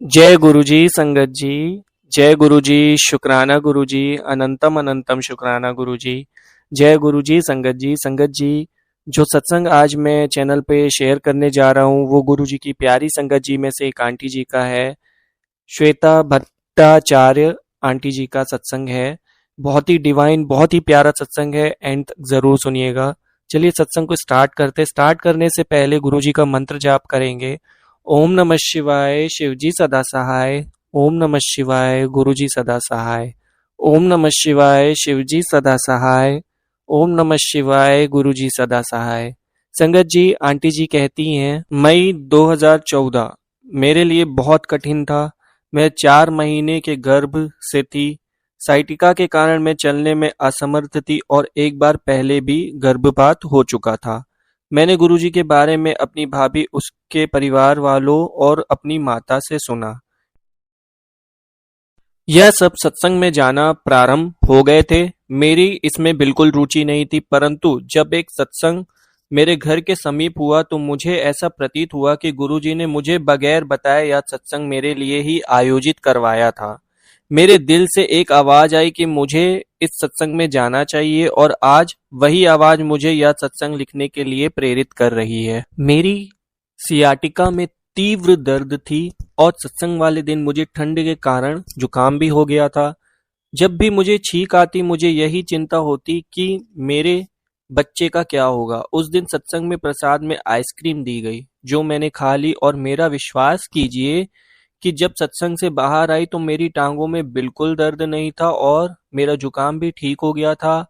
जय गुरुजी संगत जी। जय गुरुजी शुक्राना गुरुजी। अनंतम अनंतम शुक्राना गुरुजी। जय गुरुजी संगत जी। संगत जी, जो सत्संग आज मैं चैनल पे शेयर करने जा रहा हूँ वो गुरुजी की प्यारी संगत जी में से एक आंटी जी का है। श्वेता भट्टाचार्य आंटी जी का सत्संग है। बहुत ही डिवाइन, बहुत ही प्यारा सत्संग है। एंड तक जरूर सुनिएगा। चलिए सत्संग को स्टार्ट करते। स्टार्ट करने से पहले गुरुजी का मंत्र जाप करेंगे। ओम नमः शिवाय, शिवजी सदा सहाय। ओम नमः शिवाय, गुरुजी सदा सहाय। ओम नमः शिवाय, शिवजी सदा सहाय। ओम नमः शिवाय, गुरुजी सदा सहाय। संगत जी, आंटी जी कहती हैं, मई 2014 मेरे लिए बहुत कठिन था। मैं 4 महीने के गर्भ से थी। साइटिका के कारण मैं चलने में असमर्थ थी और एक बार पहले भी गर्भपात हो चुका था। मैंने गुरुजी के बारे में अपनी भाभी, उसके परिवार वालों और अपनी माता से सुना। यह सब सत्संग में जाना प्रारंभ हो गए थे। मेरी इसमें बिल्कुल रुचि नहीं थी, परंतु जब एक सत्संग मेरे घर के समीप हुआ तो मुझे ऐसा प्रतीत हुआ कि गुरुजी ने मुझे बगैर बताए यह सत्संग मेरे लिए ही आयोजित करवाया था। मेरे दिल से एक आवाज आई कि मुझे इस सत्संग में जाना चाहिए और आज वही आवाज मुझे यह सत्संग लिखने के लिए प्रेरित कर रही है। मेरी सियाटिका में तीव्र दर्द थी और सत्संग वाले दिन मुझे ठंड के कारण जुकाम भी हो गया था। जब भी मुझे छींक आती मुझे यही चिंता होती कि मेरे बच्चे का क्या होगा। उस दिन सत्संग में प्रसाद में आइसक्रीम दी गई जो मैंने खा ली और मेरा विश्वास कीजिए कि जब सत्संग से बाहर आई तो मेरी टांगों में बिल्कुल दर्द नहीं था और मेरा जुकाम भी ठीक हो गया था।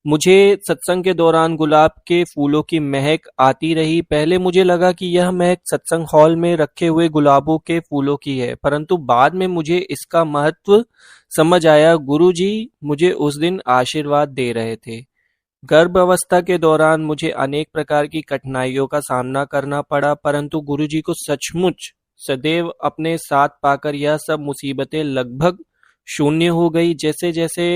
मुझे सत्संग के दौरान गुलाब के फूलों की महक आती रही। पहले मुझे लगा कि यह महक सत्संग हॉल में रखे हुए गुलाबों के फूलों की है, परंतु बाद में मुझे इसका महत्व समझ आया। गुरुजी मुझे उस दिन आशीर्वाद दे रहे थे। गर्भ अवस्था के दौरान मुझे अनेक प्रकार की कठिनाइयों का सामना करना पड़ा, परंतु गुरुजी को सचमुच सदैव अपने साथ पाकर यह सब मुसीबतें लगभग शून्य हो गई। जैसे जैसे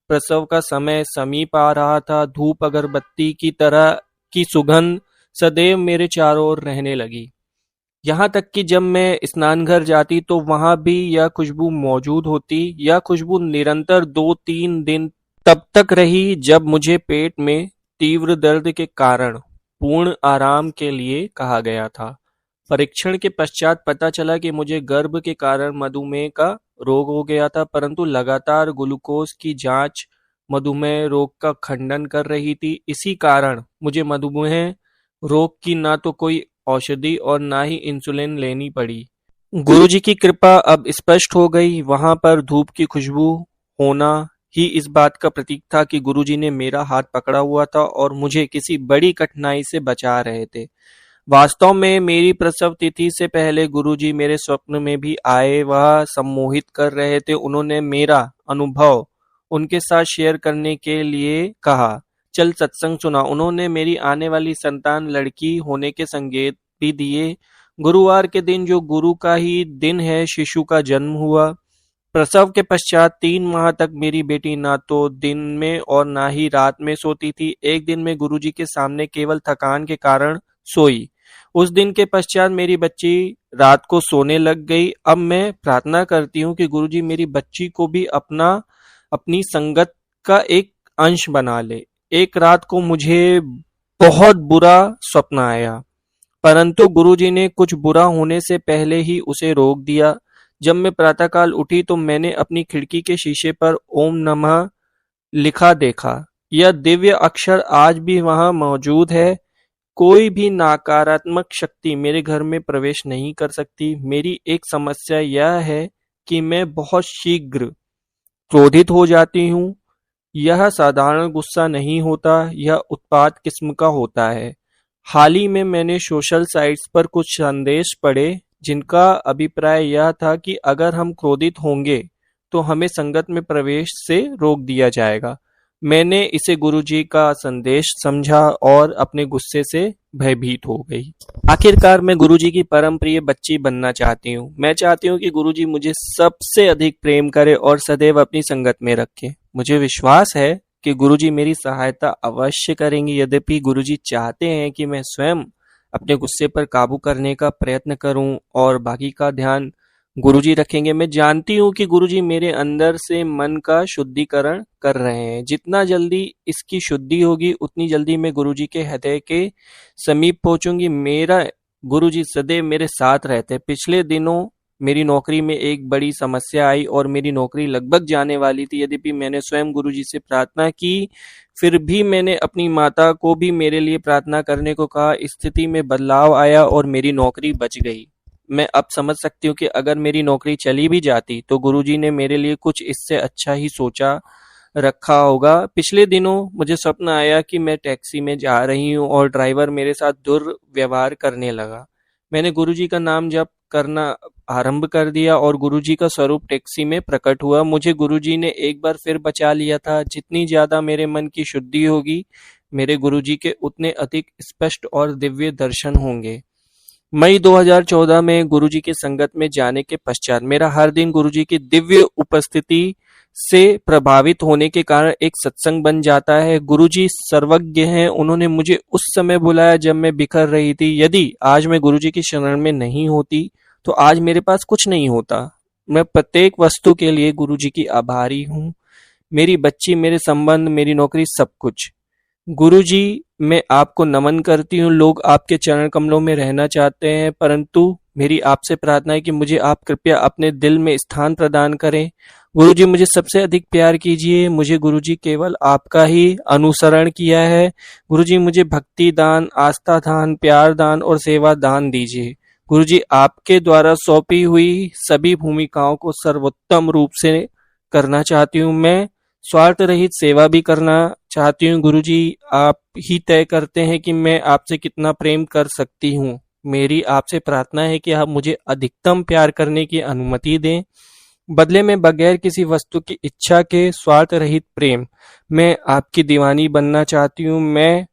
प्रसव का समय समीप आ रहा था, धूप अगरबत्ती की तरह की सुगंध सदैव मेरे चारों ओर रहने लगी। यहाँ तक कि जब मैं स्नान घर जाती तो वहां भी यह खुशबू मौजूद होती। यह खुशबू निरंतर 2-3 दिन तब तक रही जब मुझे पेट में तीव्र दर्द के कारण पूर्ण आराम के लिए कहा गया था। परीक्षण के पश्चात पता चला कि मुझे गर्भ के कारण मधुमेह का रोग हो गया था, परंतु लगातार ग्लूकोज की जांच मधुमेह रोग का खंडन कर रही थी। इसी कारण मुझे मधुमेह रोग की ना तो कोई औषधि और ना ही इंसुलिन लेनी पड़ी। गुरुजी की कृपा अब स्पष्ट हो गई। वहां पर धूप की खुशबू होना ही इस बात का प्रतीक था कि गुरुजी ने मेरा हाथ पकड़ा हुआ था और मुझे किसी बड़ी कठिनाई से बचा रहे थे। वास्तव में मेरी प्रसव तिथि से पहले गुरुजी मेरे स्वप्न में भी आए। वह सम्मोहित कर रहे थे। उन्होंने मेरा अनुभव उनके साथ शेयर करने के लिए कहा। चल सत्संग सुना। उन्होंने मेरी आने वाली संतान लड़की होने के संकेत भी दिए। गुरुवार के दिन, जो गुरु का ही दिन है, शिशु का जन्म हुआ। प्रसव के पश्चात 3 माह तक मेरी बेटी ना तो दिन में और ना ही रात में सोती थी। एक दिन में गुरुजी के सामने केवल थकान के कारण सोई। उस दिन के पश्चात मेरी बच्ची रात को सोने लग गई। अब मैं प्रार्थना करती हूँ कि गुरुजी मेरी बच्ची को भी अपनी संगत का एक अंश बना ले। एक रात को मुझे बहुत बुरा स्वप्न आया, परंतु गुरुजी ने कुछ बुरा होने से पहले ही उसे रोक दिया। जब मैं प्रातःकाल उठी तो मैंने अपनी खिड़की के शीशे पर ओम नमः लिखा देखा। यह दिव्य अक्षर आज भी वहां मौजूद है। कोई भी नकारात्मक शक्ति मेरे घर में प्रवेश नहीं कर सकती। मेरी एक समस्या यह है कि मैं बहुत शीघ्र क्रोधित हो जाती हूँ। यह साधारण गुस्सा नहीं होता, यह उत्पात किस्म का होता है। हाल ही में मैंने सोशल साइट्स पर कुछ संदेश पढ़े जिनका अभिप्राय यह था कि अगर हम क्रोधित होंगे तो हमें संगत में प्रवेश से रोक दिया जाएगा। मैंने इसे गुरुजी का संदेश समझा और अपने गुस्से से भयभीत हो गई। आखिरकार मैं गुरुजी की परम प्रिय बच्ची बनना चाहती हूँ। मैं चाहती हूँ कि गुरुजी मुझे सबसे अधिक प्रेम करे और सदैव अपनी संगत में रखे। मुझे विश्वास है कि गुरुजी मेरी सहायता अवश्य करेंगे। यद्यपि गुरुजी चाहते हैं कि मैं स्वयं अपने गुस्से पर काबू करने का प्रयत्न करूं और बाकी का ध्यान गुरुजी रखेंगे। मैं जानती हूँ कि गुरुजी मेरे अंदर से मन का शुद्धिकरण कर रहे हैं। जितना जल्दी इसकी शुद्धि होगी उतनी जल्दी मैं गुरुजी के हृदय के समीप पहुंचूंगी। मेरा गुरुजी सदैव मेरे साथ रहते हैं। पिछले दिनों मेरी नौकरी में एक बड़ी समस्या आई और मेरी नौकरी लगभग जाने वाली थी। यद्यपि मैंने स्वयं गुरुजी से प्रार्थना की, फिर भी मैंने अपनी माता को भी मेरे लिए प्रार्थना करने को कहा। स्थिति में बदलाव आया और मेरी नौकरी बच गई। मैं अब समझ सकती हूँ कि अगर मेरी नौकरी चली भी जाती तो गुरुजी ने मेरे लिए कुछ इससे अच्छा ही सोचा रखा होगा। पिछले दिनों मुझे स्वप्न आया कि मैं टैक्सी में जा रही हूँ और ड्राइवर मेरे साथ दुर्व्यवहार करने लगा। मैंने गुरुजी का नाम जप करना आरंभ कर दिया और गुरुजी का स्वरूप टैक्सी में प्रकट हुआ। मुझे गुरुजी ने एक बार फिर बचा लिया था। जितनी ज्यादा मेरे मन की शुद्धि होगी, मेरे गुरुजी के उतने अधिक स्पष्ट और दिव्य दर्शन होंगे। मई 2014 में गुरुजी की संगत में जाने के पश्चात मेरा हर दिन गुरुजी की दिव्य उपस्थिति से प्रभावित होने के कारण एक सत्संग बन जाता है। गुरुजी सर्वज्ञ हैं। उन्होंने मुझे उस समय बुलाया जब मैं बिखर रही थी। यदि आज मैं गुरुजी की शरण में नहीं होती तो आज मेरे पास कुछ नहीं होता। मैं प्रत्येक वस्तु के लिए गुरुजी की आभारी हूँ। मेरी बच्ची, मेरे संबंध, मेरी नौकरी, सब कुछ। गुरुजी, मैं आपको नमन करती हूँ। लोग आपके चरण कमलों में रहना चाहते हैं, परंतु मेरी आपसे प्रार्थना है कि मुझे आप कृपया अपने दिल में स्थान प्रदान करें। गुरुजी, मुझे सबसे अधिक प्यार कीजिए। मुझे गुरुजी केवल आपका ही अनुसरण किया है। गुरुजी, मुझे भक्ति दान, आस्था दान, प्यार दान और सेवा दान दीजिए। गुरुजी, आपके द्वारा सौंपी हुई सभी भूमिकाओं को सर्वोत्तम रूप से करना चाहती हूँ। मैं स्वार्थ रहित सेवा भी करना चाहती हूँ। गुरुजी, आप ही तय करते हैं कि मैं आपसे कितना प्रेम कर सकती हूँ। मेरी आपसे प्रार्थना है कि आप मुझे अधिकतम प्यार करने की अनुमति दें। बदले में बगैर किसी वस्तु की इच्छा के स्वार्थ रहित प्रेम। मैं आपकी दीवानी बनना चाहती हूँ। मैं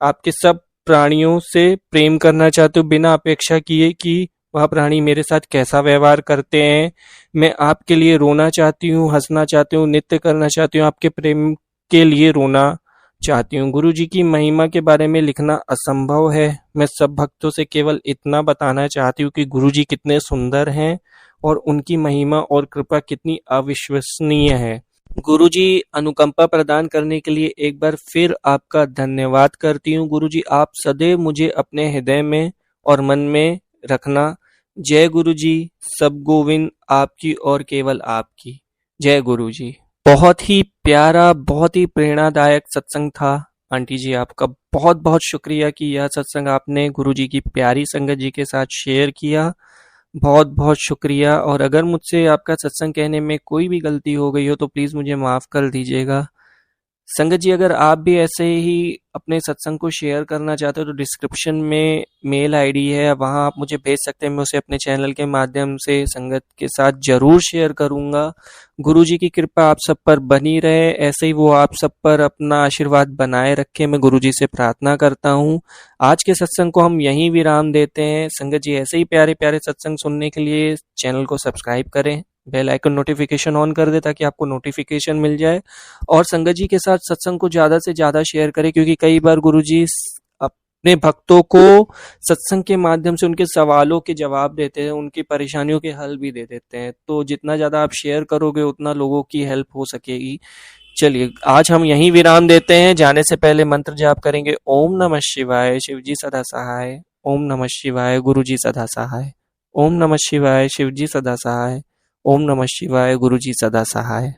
आपके सब प्राणियों से प्रेम करना चाहती हूँ, बिना अपेक्षा किए कि वह प्राणी मेरे साथ कैसा व्यवहार करते हैं। मैं आपके लिए रोना चाहती हूँ, हंसना चाहती हूँ, नृत्य करना चाहती हूँ, आपके प्रेम के लिए रोना चाहती हूँ। गुरु जी की महिमा के बारे में लिखना असंभव है। मैं सब भक्तों से केवल इतना बताना चाहती हूँ कि गुरु जी कितने सुंदर हैं और उनकी महिमा और कृपा कितनी अविश्वसनीय है। गुरु जी, अनुकंपा प्रदान करने के लिए एक बार फिर आपका धन्यवाद करती हूँ। गुरु जी, आप सदैव मुझे अपने हृदय में और मन में रखना। जय गुरु जी। सब गोविंद आपकी और केवल आपकी। जय गुरु जी। बहुत ही प्यारा, बहुत ही प्रेरणादायक सत्संग था। आंटी जी, आपका बहुत बहुत शुक्रिया कि यह सत्संग आपने गुरु जी की प्यारी संगत जी के साथ शेयर किया। बहुत बहुत शुक्रिया। और अगर मुझसे आपका सत्संग कहने में कोई भी गलती हो गई हो तो प्लीज़ मुझे माफ़ कर दीजिएगा। संगत जी, अगर आप भी ऐसे ही अपने सत्संग को शेयर करना चाहते हो तो डिस्क्रिप्शन में मेल आईडी है, वहाँ आप मुझे भेज सकते हैं। मैं उसे अपने चैनल के माध्यम से संगत के साथ जरूर शेयर करूँगा। गुरु जी की कृपा आप सब पर बनी रहे, ऐसे ही वो आप सब पर अपना आशीर्वाद बनाए रखे, मैं गुरु जी से प्रार्थना करता हूँ। आज के सत्संग को हम यहीं विराम देते हैं। संगत जी, ऐसे ही प्यारे प्यारे सत्संग सुनने के लिए चैनल को सब्सक्राइब करें, बेल आइकन नोटिफिकेशन ऑन कर दे ताकि आपको नोटिफिकेशन मिल जाए। और संगत जी के साथ सत्संग को ज़्यादा से ज़्यादा शेयर करें, क्योंकि कई बार गुरुजी अपने भक्तों को सत्संग के माध्यम से उनके सवालों के जवाब देते हैं, उनकी परेशानियों के हल भी दे देते हैं। तो जितना ज़्यादा आप शेयर करोगे उतना लोगों की हेल्प हो सकेगी। चलिए, आज हम यहीं विराम देते हैं। जाने से पहले मंत्र जाप करेंगे। ओम नमः शिवाय, शिव जी सदा सहाय। ओम नमः शिवाय, गुरु जी सदा सहाय। ओम नमः शिवाय, शिव जी सदा सहाय। ओम नमः शिवाय, गुरु जी सदा सहाय।